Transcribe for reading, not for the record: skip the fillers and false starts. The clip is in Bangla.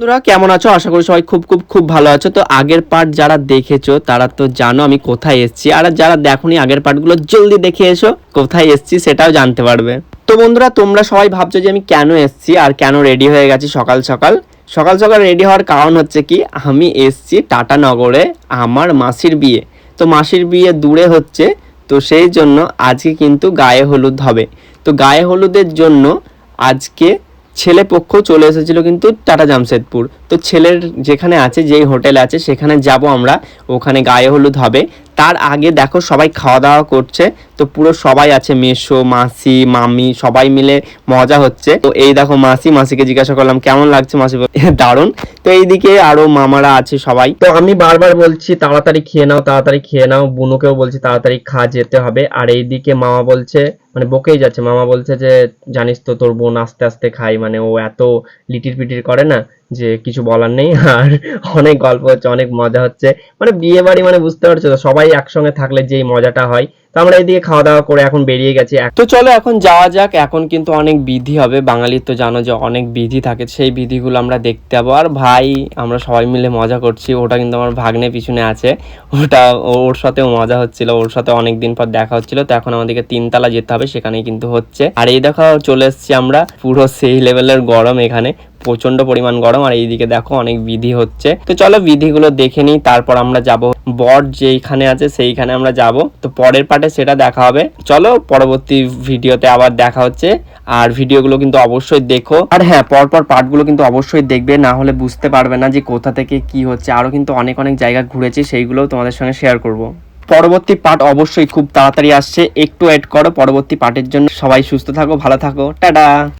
তোমরা কেমন আছো? আশা করি সবাই খুব খুব খুব ভালো আছো। তো আগের পার্ট যারা দেখেছো তারা তো জানো আমি কোথায় এসেছি, আর যারা দেখোনি আগের পার্টগুলো জলদি দেখে এসো, কোথায় এসেছি সেটাও জানতে পারবে। তো বন্ধুরা, তোমরা সবাই ভাবছো যে আমি কেন এসেছি আর কেন রেডি হয়ে গেছি সকাল সকাল। সকাল সকাল রেডি হওয়ার কারণ হচ্ছে কি, আমি এসেছি টাটানগরে আমার মাসির বিয়ে। তো মাসির বিয়ে দূরে হচ্ছে, তো সেই জন্য আজকে কিন্তু গায়ে হলুদ হবে। তো গায়ে হলুদের জন্য আজকে ছেলে পক্ষ চলে এসেছিল কিন্তু টাটা জামশেদপুর। তো ছেলের যেখানে আছে, যেই হোটেলে আছে সেখানে যাব আমরা, ওখানে গায়ে হলুদ হবে। তার আগে দেখো সবাই খাওয়া দাওয়া করছে। তো পুরো সবাই আছে, মেসো, মাসি, মামি, সবাই মিলে মজা হচ্ছে। তো এই দেখো মাসিকে জিজ্ঞাসা করলাম কেমন লাগছে, মাসি দারুণ। তো এইদিকে আরো মামারা আছে সবাই। তো আমি বারবার বলছি তাড়াতাড়ি খেয়ে নাও, তাড়াতাড়ি খেয়ে নাও, বুনুকেও বলছি তাড়াতাড়ি যেতে হবে। আর এইদিকে মামা বলছে, মানে বকেই যাচ্ছে, মামা বলছে যে জানিস তো তোর বোন আস্তে আস্তে খাই, মানে ও এত লিটির পিটির করে না যে কিছু বলার নেই। আর অনেক গল্প হচ্ছে, অনেক মজা হচ্ছে, মানে বিয়ে বাড়ি মানে বুঝতে পারছো তো, সবাই একসঙ্গে থাকলে যেই মজাটা হয়। তো আমরা এদিকে খাওয়া দাওয়া করে এখন বেরিয়ে গেছি। তো চলো এখন যাওয়া যাক। এখন কিন্তু অনেক বিধি হবে, বাঙালির তো জানো যে অনেক বিধি থাকে, সেই বিধিগুলো আমরা দেখতে যাবো। আর ভাই আমরা সবাই মিলে মজা করছি, ওটা কিন্তু আমার ভাগ্নে পিছনে আছে, ওটা ওর সাথেও মজা হচ্ছিল, ওর সাথে অনেকদিন পর দেখা হচ্ছিল। তো এখন আমাদেরকে 3 তলা যেতে হবে, সেখানেই কিন্তু হচ্ছে। আর এই দেখো চলে এসেছি আমরা, পুরো সেই লেভেলের গরম, এখানে প্রচন্ড পরিমাণ গরম। আর এইদিকে দেখো অনেক বিধি হচ্ছে। তো চলো বিধিগুলো দেখে নিই, তারপর আমরা যাব বর যেইখানে আছে সেইখানে আমরা যাব। তো পরের পার্টে সেটা দেখা হবে। চলো পরবর্তী ভিডিওতে আবার দেখা হচ্ছে। আর ভিডিওগুলো কিন্তু অবশ্যই দেখো, আর হ্যাঁ পরপর পার্টগুলো কিন্তু অবশ্যই দেখবে, না হলে বুঝতে পারবে না যে কোথা থেকে কি হচ্ছে। আরো কিন্তু অনেক অনেক জায়গা ঘুরেছি, সেইগুলোও তোমাদের সঙ্গে শেয়ার করব। পরবর্তী পার্ট অবশ্যই খুব তাড়াতাড়ি আসছে, একটু ওয়েট করো পরবর্তী পার্টের জন্য। সবাই সুস্থ থাকো, ভালো থাকো, টাটা।